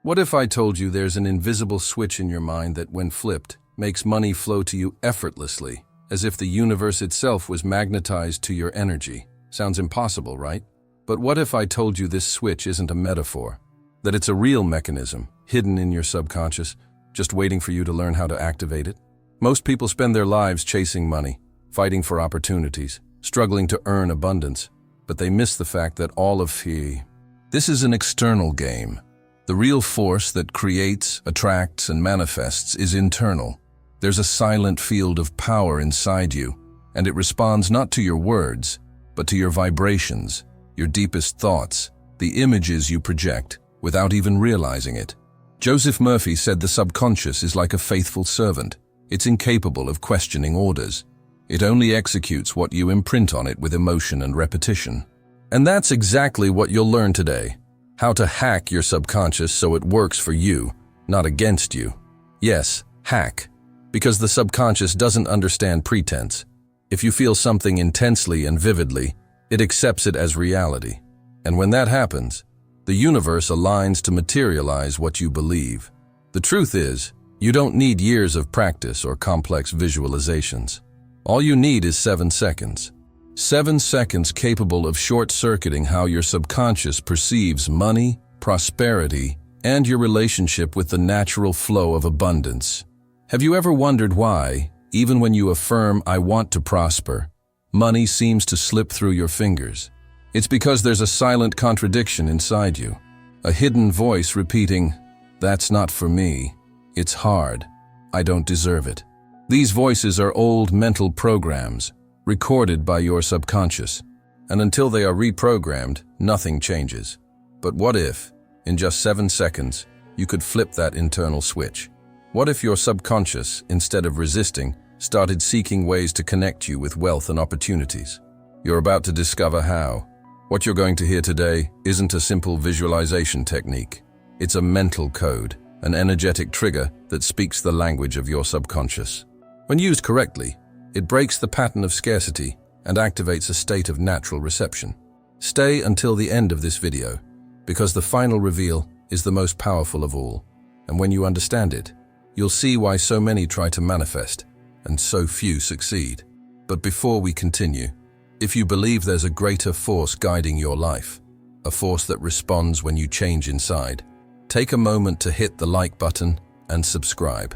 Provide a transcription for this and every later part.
What if I told you there's an invisible switch in your mind that, when flipped, makes money flow to you effortlessly, as if the universe itself was magnetized to your energy? Sounds impossible, right? But what if I told you this switch isn't a metaphor, that it's a real mechanism, hidden in your subconscious, just waiting for you to learn how to activate it? Most people spend their lives chasing money, fighting for opportunities, struggling to earn abundance, but they miss the fact that this is an external game. The real force that creates, attracts, and manifests is internal. There's a silent field of power inside you, and it responds not to your words, but to your vibrations, your deepest thoughts, the images you project, without even realizing it. Joseph Murphy said the subconscious is like a faithful servant. It's incapable of questioning orders. It only executes what you imprint on it with emotion and repetition. And that's exactly what you'll learn today. How to hack your subconscious so it works for you, not against you. Yes, hack. Because the subconscious doesn't understand pretense. If you feel something intensely and vividly, it accepts it as reality. And when that happens, the universe aligns to materialize what you believe. The truth is, you don't need years of practice or complex visualizations. All you need is 7 seconds. 7 seconds capable of short-circuiting how your subconscious perceives money, prosperity, and your relationship with the natural flow of abundance. Have you ever wondered why, even when you affirm, "I want to prosper," money seems to slip through your fingers? It's because there's a silent contradiction inside you, a hidden voice repeating, "That's not for me. It's hard. I don't deserve it." These voices are old mental programs, recorded by your subconscious, and until they are reprogrammed, nothing changes. But what if, in just 7 seconds, you could flip that internal switch? What if your subconscious, instead of resisting, started seeking ways to connect you with wealth and opportunities? You're about to discover how. What you're going to hear today isn't a simple visualization technique. It's a mental code, an energetic trigger that speaks the language of your subconscious. When used correctly, it breaks the pattern of scarcity and activates a state of natural reception. Stay until the end of this video, because the final reveal is the most powerful of all. And when you understand it, you'll see why so many try to manifest and so few succeed. But before we continue, if you believe there's a greater force guiding your life, a force that responds when you change inside, take a moment to hit the like button and subscribe.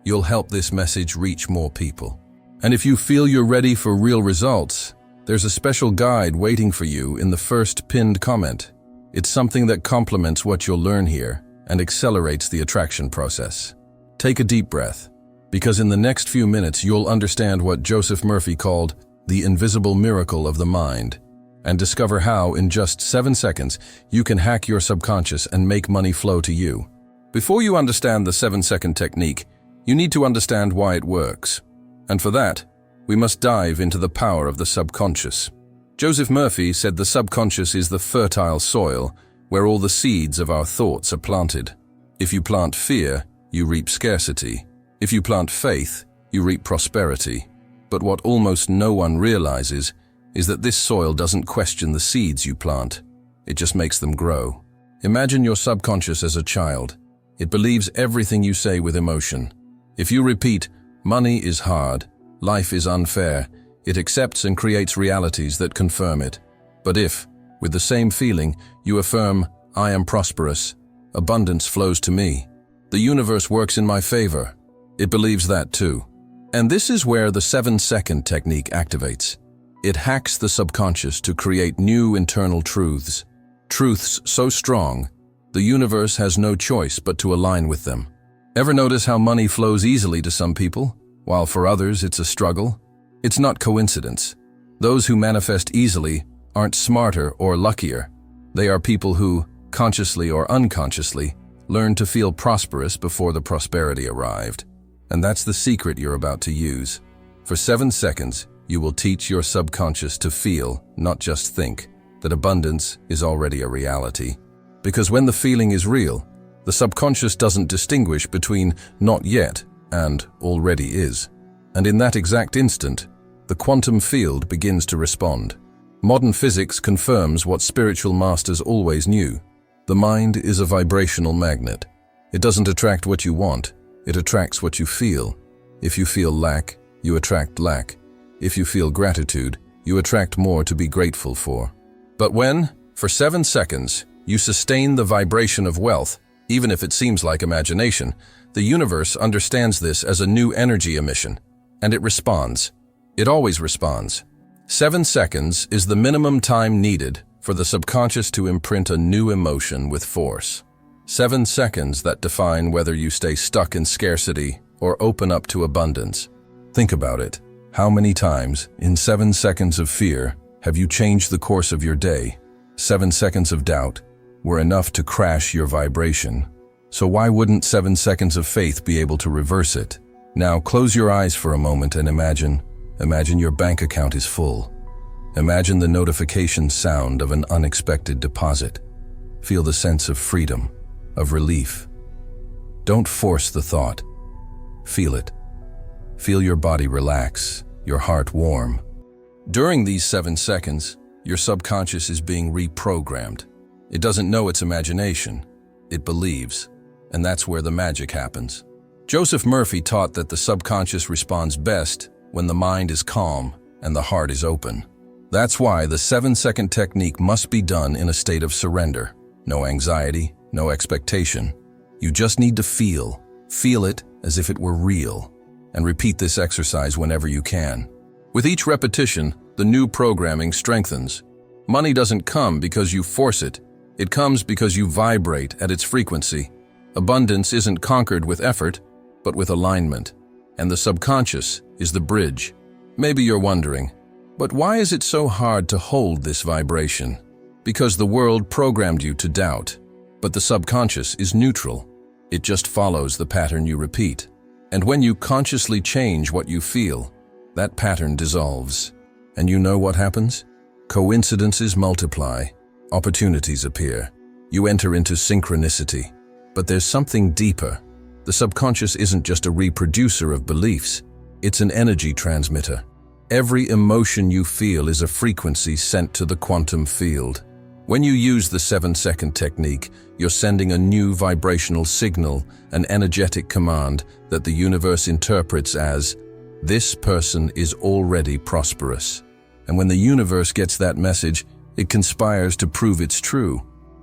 You'll help this message reach more people. And if you feel you're ready for real results, there's a special guide waiting for you in the first pinned comment. It's something that complements what you'll learn here and accelerates the attraction process. Take a deep breath, because in the next few minutes you'll understand what Joseph Murphy called the invisible miracle of the mind, and discover how, in just 7 seconds, you can hack your subconscious and make money flow to you. Before you understand the 7-second technique, you need to understand why it works. And for that, we must dive into the power of the subconscious. Joseph Murphy said the subconscious is the fertile soil where all the seeds of our thoughts are planted. If you plant fear, you reap scarcity. If you plant faith, you reap prosperity. But what almost no one realizes is that this soil doesn't question the seeds you plant. It just makes them grow. Imagine your subconscious as a child. It believes everything you say with emotion. If you repeat, "Money is hard, life is unfair," it accepts and creates realities that confirm it. But if, with the same feeling, you affirm, "I am prosperous, abundance flows to me, the universe works in my favor," it believes that too. And this is where the 7-second technique activates. It hacks the subconscious to create new internal truths. Truths so strong, the universe has no choice but to align with them. Ever notice how money flows easily to some people, while for others it's a struggle? It's not coincidence. Those who manifest easily aren't smarter or luckier. They are people who, consciously or unconsciously, learned to feel prosperous before the prosperity arrived. And that's the secret you're about to use. For 7 seconds, you will teach your subconscious to feel, not just think, that abundance is already a reality. Because when the feeling is real, the subconscious doesn't distinguish between "not yet" and "already is." And in that exact instant, the quantum field begins to respond. Modern physics confirms what spiritual masters always knew. The mind is a vibrational magnet. It doesn't attract what you want, it attracts what you feel. If you feel lack, you attract lack. If you feel gratitude, you attract more to be grateful for. But when, for 7 seconds, you sustain the vibration of wealth, even if it seems like imagination, the universe understands this as a new energy emission, and it responds. It always responds. 7 seconds is the minimum time needed for the subconscious to imprint a new emotion with force. 7 seconds that define whether you stay stuck in scarcity or open up to abundance. Think about it. How many times, in 7 seconds of fear, have you changed the course of your day? 7 seconds of doubt were enough to crash your vibration. So why wouldn't 7 seconds of faith be able to reverse it? Now close your eyes for a moment and imagine your bank account is full. Imagine the notification sound of an unexpected deposit. Feel the sense of freedom, of relief. Don't force the thought. Feel it. Feel your body relax, your heart warm. During these 7 seconds, your subconscious is being reprogrammed. It doesn't know its imagination. It believes. And that's where the magic happens. Joseph Murphy taught that the subconscious responds best when the mind is calm and the heart is open. That's why the 7-second technique must be done in a state of surrender. No anxiety, no expectation. You just need to feel. Feel it as if it were real. And repeat this exercise whenever you can. With each repetition, the new programming strengthens. Money doesn't come because you force it. It comes because you vibrate at its frequency. Abundance isn't conquered with effort, but with alignment. And the subconscious is the bridge. Maybe you're wondering, but why is it so hard to hold this vibration? Because the world programmed you to doubt. But the subconscious is neutral. It just follows the pattern you repeat. And when you consciously change what you feel, that pattern dissolves. And you know what happens? Coincidences multiply. Opportunities appear. You enter into synchronicity. But there's something deeper. The subconscious isn't just a reproducer of beliefs. It's an energy transmitter. Every emotion you feel is a frequency sent to the quantum field. When you use the 7-second technique, you're sending a new vibrational signal, an energetic command that the universe interprets as, "This person is already prosperous." And when the universe gets that message, it conspires to prove it's true.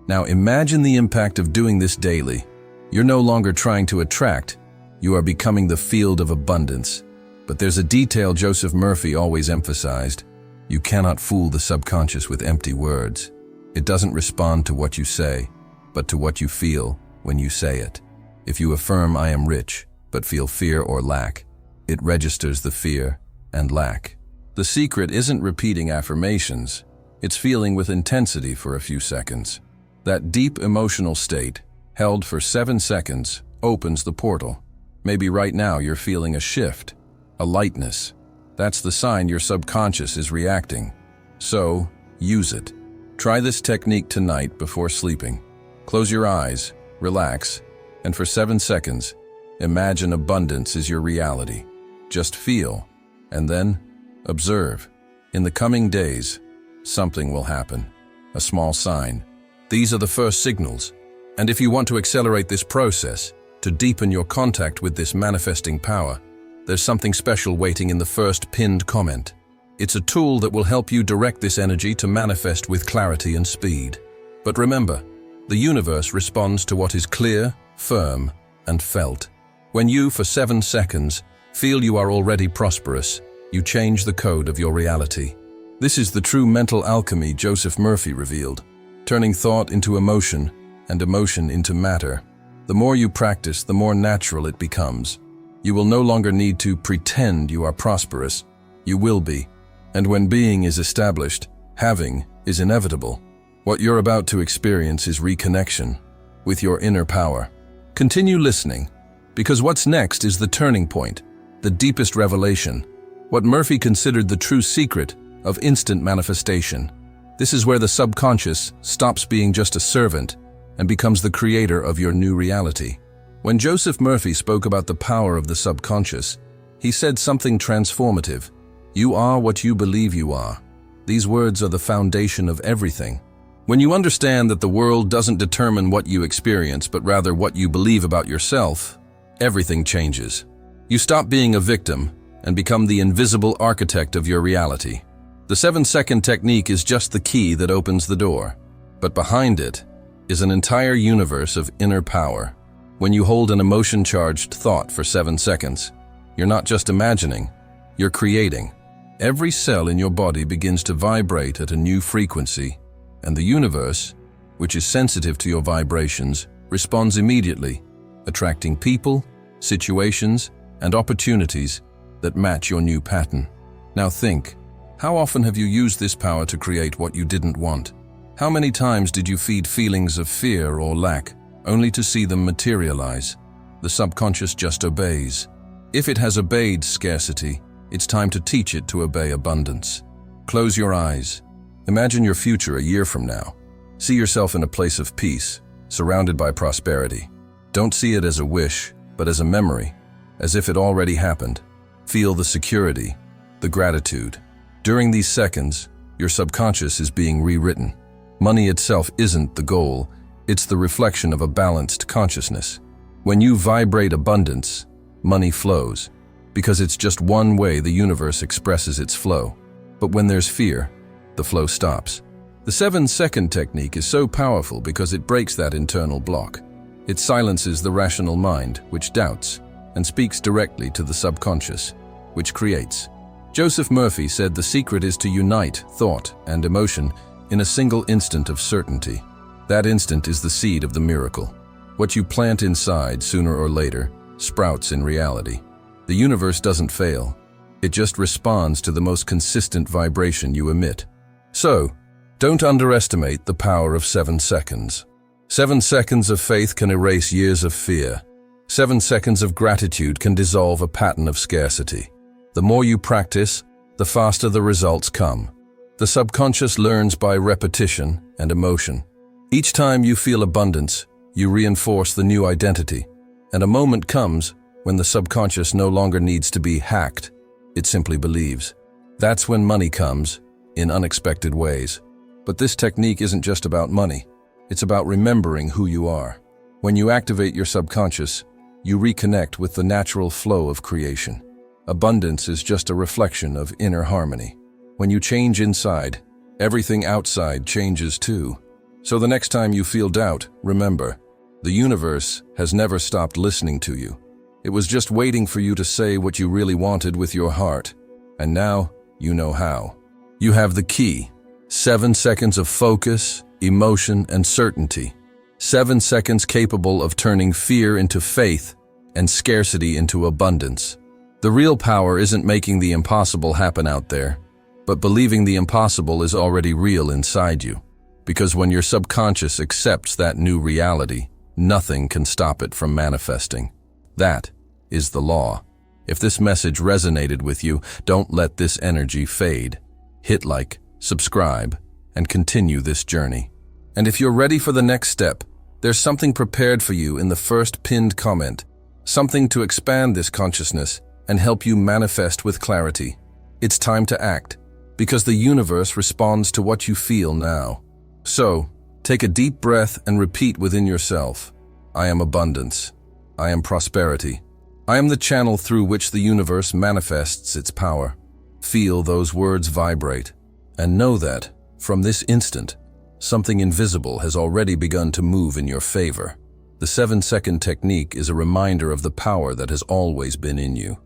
Now imagine the impact of doing this daily. You're no longer trying to attract, you are becoming the field of abundance. But there's a detail Joseph Murphy always emphasized. You cannot fool the subconscious with empty words. It doesn't respond to what you say, but to what you feel when you say it. If you affirm "I am rich," but feel fear or lack, it registers the fear and lack. The secret isn't repeating affirmations, it's feeling with intensity for a few seconds. That deep emotional state, held for 7 seconds, opens the portal. Maybe right now you're feeling a shift, a lightness. That's the sign your subconscious is reacting. So, use it. Try this technique tonight before sleeping. Close your eyes, relax, and for 7 seconds, imagine abundance is your reality. Just feel, and then observe. In the coming days, something will happen. A small sign. These are the first signals. And if you want to accelerate this process, to deepen your contact with this manifesting power, there's something special waiting in the first pinned comment. It's a tool that will help you direct this energy to manifest with clarity and speed. But remember, the universe responds to what is clear, firm, and felt. When you, for 7 seconds, feel you are already prosperous, you change the code of your reality. This is the true mental alchemy Joseph Murphy revealed, turning thought into emotion and emotion into matter. The more you practice, the more natural it becomes. You will no longer need to pretend you are prosperous. You will be. And when being is established, having is inevitable. What you're about to experience is reconnection with your inner power. Continue listening, because what's next is the turning point, the deepest revelation, what Murphy considered the true secret of instant manifestation. This is where the subconscious stops being just a servant and becomes the creator of your new reality. When Joseph Murphy spoke about the power of the subconscious, he said something transformative. You are what you believe you are. These words are the foundation of everything. When you understand that the world doesn't determine what you experience, but rather what you believe about yourself, everything changes. You stop being a victim and become the invisible architect of your reality. The 7-second technique is just the key that opens the door, but behind it is an entire universe of inner power. When you hold an emotion-charged thought for 7 seconds, you're not just imagining, you're creating. Every cell in your body begins to vibrate at a new frequency, and the universe, which is sensitive to your vibrations, responds immediately, attracting people, situations, and opportunities that match your new pattern. Now think, how often have you used this power to create what you didn't want? How many times did you feed feelings of fear or lack, only to see them materialize? The subconscious just obeys. If it has obeyed scarcity, it's time to teach it to obey abundance. Close your eyes. Imagine your future a year from now. See yourself in a place of peace, surrounded by prosperity. Don't see it as a wish, but as a memory, as if it already happened. Feel the security, the gratitude. During these seconds, your subconscious is being rewritten. Money itself isn't the goal, it's the reflection of a balanced consciousness. When you vibrate abundance, money flows, because it's just one way the universe expresses its flow. But when there's fear, the flow stops. The 7-second technique is so powerful because it breaks that internal block. It silences the rational mind, which doubts, and speaks directly to the subconscious, which creates. Joseph Murphy said the secret is to unite thought and emotion in a single instant of certainty. That instant is the seed of the miracle. What you plant inside, sooner or later, sprouts in reality. The universe doesn't fail. It just responds to the most consistent vibration you emit. So, don't underestimate the power of 7 seconds. 7 seconds of faith can erase years of fear. 7 seconds of gratitude can dissolve a pattern of scarcity. The more you practice, the faster the results come. The subconscious learns by repetition and emotion. Each time you feel abundance, you reinforce the new identity, and a moment comes when the subconscious no longer needs to be hacked. It simply believes. That's when money comes, in unexpected ways. But this technique isn't just about money. It's about remembering who you are. When you activate your subconscious, you reconnect with the natural flow of creation. Abundance is just a reflection of inner harmony. When you change inside, everything outside changes too. So the next time you feel doubt, remember, the universe has never stopped listening to you. It was just waiting for you to say what you really wanted with your heart. And now, you know how. You have the key. 7 seconds of focus, emotion, and certainty. 7 seconds capable of turning fear into faith and scarcity into abundance. The real power isn't making the impossible happen out there, but believing the impossible is already real inside you. Because when your subconscious accepts that new reality, nothing can stop it from manifesting. That is the law. If this message resonated with you, don't let this energy fade. Hit like, subscribe, and continue this journey. And if you're ready for the next step, there's something prepared for you in the first pinned comment. Something to expand this consciousness and help you manifest with clarity. It's time to act, because the universe responds to what you feel now. So, take a deep breath and repeat within yourself, I am abundance. I am prosperity. I am the channel through which the universe manifests its power. Feel those words vibrate, and know that, from this instant, something invisible has already begun to move in your favor. The 7-second technique is a reminder of the power that has always been in you.